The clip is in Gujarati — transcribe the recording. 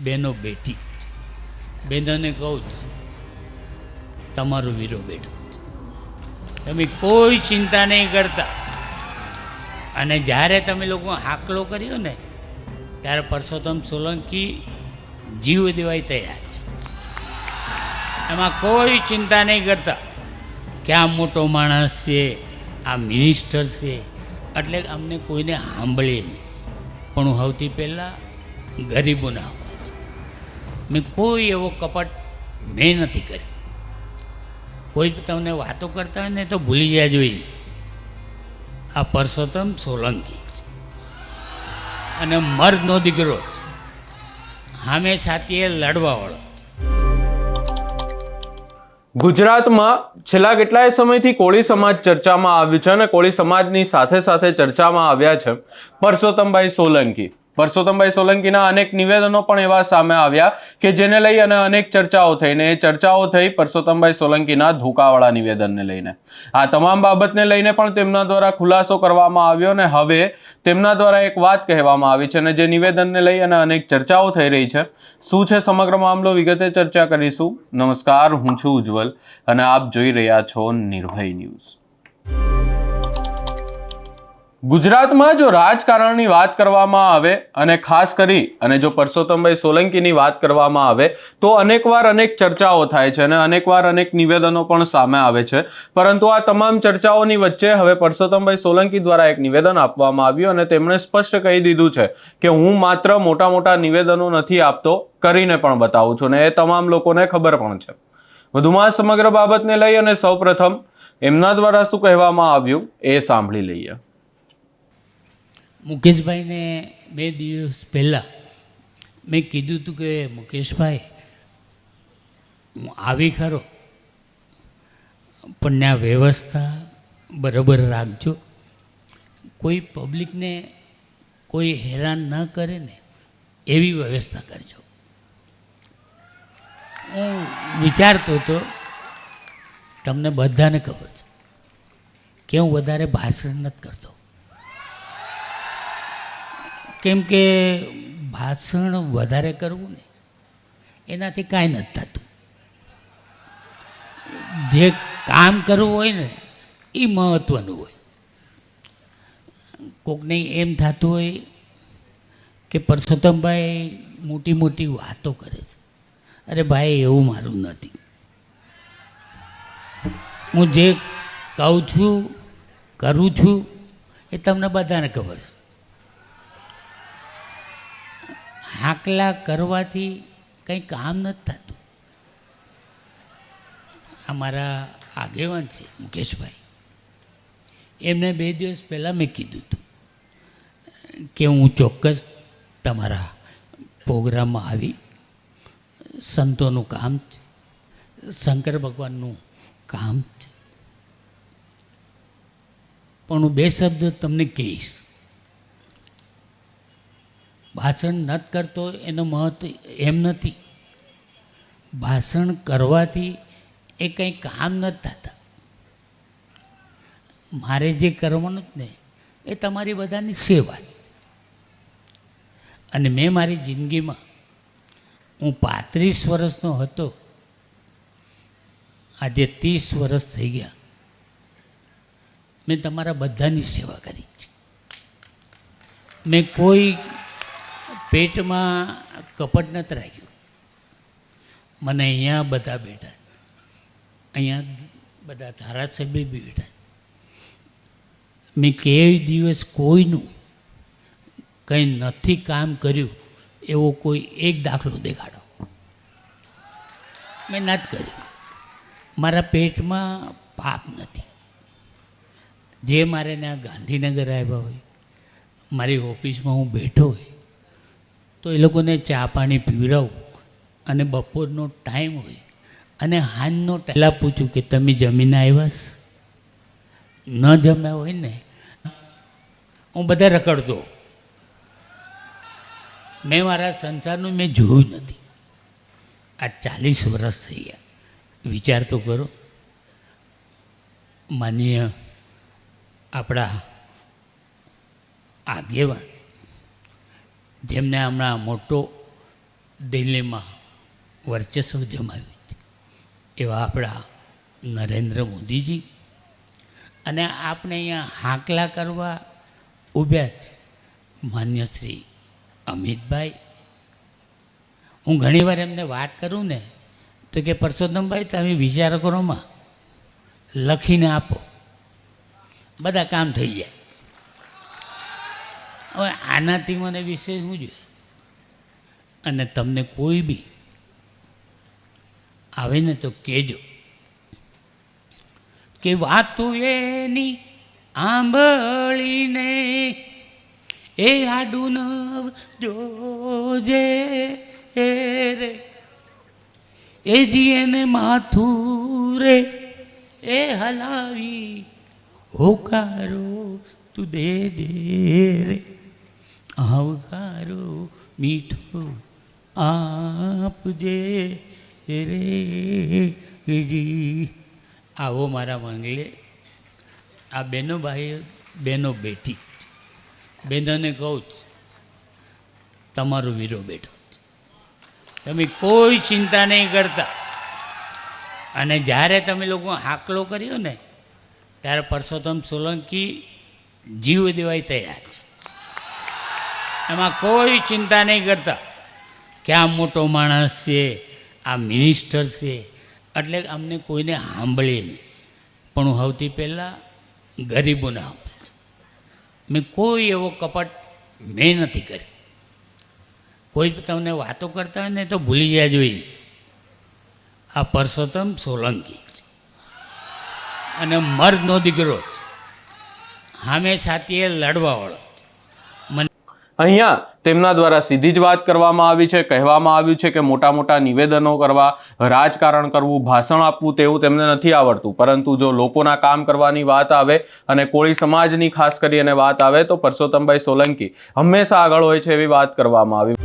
બહેનો બેઠી, બહેનોને કહું છું તમારો વીરો બેઠો છે, તમે કોઈ ચિંતા નહીં કરતા. અને જ્યારે તમે લોકો હાકલો કર્યો ને ત્યારે પરસોત્તમ સોલંકી જીવ દેવાય તૈયાર છે. એમાં કોઈ ચિંતા નહીં કરતા કે આ મોટો માણસ છે, આ મિનિસ્ટર છે, એટલે અમને કોઈને સાંભળીએ નહીં. પણ હું સૌથી પહેલાં ગરીબોને સાંભળું છું. મેં કોઈ એવો કપટ મેં નથી કર્યો. કોઈ તમને વાતો કરતા હોય ને તો ભૂલી જાય જોઈએ આ પરસોત્તમ સોલંકી છે અને મર્દનો દીકરો છે, સામે છાતીએ લડવાવાળો. ગુજરાતમાં છેલ્લા કેટલાય સમયથી કોળી સમાજ ચર્ચામાં આવ્યું છે અને કોળી સમાજની સાથે સાથે ચર્ચામાં આવ્યા છે પરસોત્તમભાઈ સોલંકી. પરસોત્તમભાઈ સોલંકીના અનેક નિવેદનો પણ એવા સામે આવ્યા કે જેને લઈ અને અનેક ચર્ચાઓ થઈને એ ચર્ચાઓ થઈ પરસોત્તમભાઈ સોલંકીના ધોકાવાળા નિવેદનને લઈને. આ તમામ બાબતને લઈને પણ તેમના દ્વારા ખુલાસો કરવામાં આવ્યો અને હવે તેમના દ્વારા એક વાત કહેવામાં આવી છે અને જે નિવેદનને લઈ અને અનેક ચર્ચાઓ થઈ રહી છે. શું છે સમગ્ર મામલો વિગતે ચર્ચા કરીશું. નમસ્કાર, હું છું ઉજ્જવલ અને આપ જોઈ રહ્યા છો નિર્ભય ન્યૂઝ. ગુજરાતમાં જો રાજકારણની વાત કરવામાં આવે અને ખાસ કરી અને જો પરસોત્તમભાઈ સોલંકીની વાત કરવામાં આવે તો અનેકવાર અનેક ચર્ચાઓ થાય છે અને અનેકવાર અનેક નિવેદનો પણ સામે આવે છે. પરંતુ આ તમામ ચર્ચાઓની વચ્ચે હવે પરસોત્તમભાઈ સોલંકી દ્વારા એક નિવેદન આપવામાં આવ્યું અને તેમણે સ્પષ્ટ કહી દીધું છે કે હું માત્ર મોટા મોટા નિવેદનો નથી આપતો, કરીને પણ બતાવું છું અને એ તમામ લોકોને ખબર પણ છે. વધુમાં સમગ્ર બાબતને લઈ અને સૌપ્રથમ એમના દ્વારા શું કહેવામાં આવ્યું એ સાંભળી લઈએ. મુકેશભાઈને 2 દિવસ પહેલાં મેં કીધું હતું કે મુકેશભાઈ હું આવી ખરો પણ ત્યાં વ્યવસ્થા બરાબર રાખજો, કોઈ પબ્લિકને કોઈ હેરાન ન કરે ને એવી વ્યવસ્થા કરજો. હું વિચારતો હતો, તમને બધાને ખબર છે કે હું વધારે ભાષણ નથી કરતો, કેમ કે ભાષણ વધારે કરવું ને એનાથી કાંઈ નથી થતું. જે કામ કરવું હોય ને એ મહત્ત્વનું હોય. કોકને એમ થતું હોય કે પરસોત્તમભાઈ મોટી મોટી વાતો કરે છે. અરે ભાઈ, એવું મારું નથી. હું જે કહું છું, કરું છું એ તમને બધાને ખબર છે. હાકલા કરવાથી કંઈ કામ નથી થતું. અમારા આગેવાન છે મુકેશભાઈ, એમને 2 દિવસ પહેલાં મેં કીધું હતું કે હું ચોક્કસ તમારા પ્રોગ્રામમાં આવી, સંતોનું કામ છે, શંકર ભગવાનનું કામ છે, પણ હું 2 શબ્દ તમને કહીશ. ભાષણ નથી કરતો એનો મહત્વ એમ નથી, ભાષણ કરવાથી એ કંઈ કામ નથી થતા. મારે જે કરવાનું જ ને એ તમારી બધાની સેવા છે. અને મેં મારી જિંદગીમાં, હું 35 વર્ષનો હતો, આજે 30 વર્ષ થઈ ગયા, મેં તમારા બધાની સેવા કરી છે. મેં કોઈ પેટમાં કપટ નથી રાખ્યું. મને અહીંયા બધા બેઠા, અહીંયા બધા ધારાસભ્ય બી બેઠા. મેં કોઈ દિવસ કોઈનું કંઈ નથી કામ કર્યું એવો કોઈ એક દાખલો દેખાડો મેં નથી કર્યું. મારા પેટમાં પાપ નથી. જે મારે ત્યાં ગાંધીનગર આવ્યા હોય, મારી ઓફિસમાં હું બેઠો હોય તો એ લોકોને ચા પાણી પીવડાવું અને બપોરનો ટાઈમ હોય અને સાંજનો પહેલાં પૂછું કે તમે જમીને આવ્યા? ન જમ્યા હોય ને હું બધા રખડતો. મેં મારા સંસારનું મેં જોયું નથી. આ 40 વર્ષ થઈ ગયા. વિચાર તો કરો. માનીય આપણા આગેવાન, જેમને હમણાં મોટો દિલ્હીમાં વર્ચસ્વ જમાવ્યું છે એવા આપણા નરેન્દ્ર મોદીજી અને આપણે અહીંયા હાંકલા કરવા ઊભ્યા છે માન્ય શ્રી અમિતભાઈ. હું ઘણીવાર એમને વાત કરું ને તો કે પરસોત્તમભાઈ તમે વિચાર કરોમાં લખીને આપો, બધા કામ થઈ જાય. હવે આનાથી મને વિશેષ શું જોઈએ? અને તમને કોઈ બી આવે ને તો કહેજો કે વાતું એની આંબળીને એ આડું નવ જોજે રે, એ જીએને માથું રે એ હલાવી હોકારો તું દેજે રે, આવકારો મીઠો આપજે રે જી. આવો મારા મંગલે. આ બહેનો ભાઈ બહેનો બેઠી, બહેનોને કહું જ તમારો વીરો બેઠો છે, તમે કોઈ ચિંતા નહીં કરતા. અને જ્યારે તમે લોકો હાકલો કર્યો ને ત્યારે પરસોત્તમ સોલંકી જીવ દેવાય તૈયાર છે. એમાં કોઈ ચિંતા નહીં કરતા કે આ મોટો માણસ છે, આ મિનિસ્ટર છે, એટલે અમને કોઈને સાંભળીએ નહીં. પણ હું સૌથી પહેલાં ગરીબોને સાંભળું છું. મેં કોઈ એવો કપટ મેં નથી કર્યો. કોઈ તમને વાતો કરતા હોય ને તો ભૂલી જાય જોઈએ આ પરસોત્તમ સોલંકી છે અને મર્દનો દીકરો છે, સામે સાથીએ લડવાવાળો છે. અહીંયા તેમના દ્વારા સીધી જ વાત કરવામાં આવી છે. કહેવામાં આવ્યું છે કે મોટા મોટા નિવેદનો કરવા, રાજકારણ કરવું, ભાષણ આપવું તેવું તેમને નથી આવડતું, પરંતુ જો લોકોના કામ કરવાની વાત આવે અને કોળી સમાજની ખાસ કરીને વાત આવે તો પરસોત્તમભાઈ સોલંકી હંમેશા આગળ હોય છે એવી વાત કરવામાં આવી.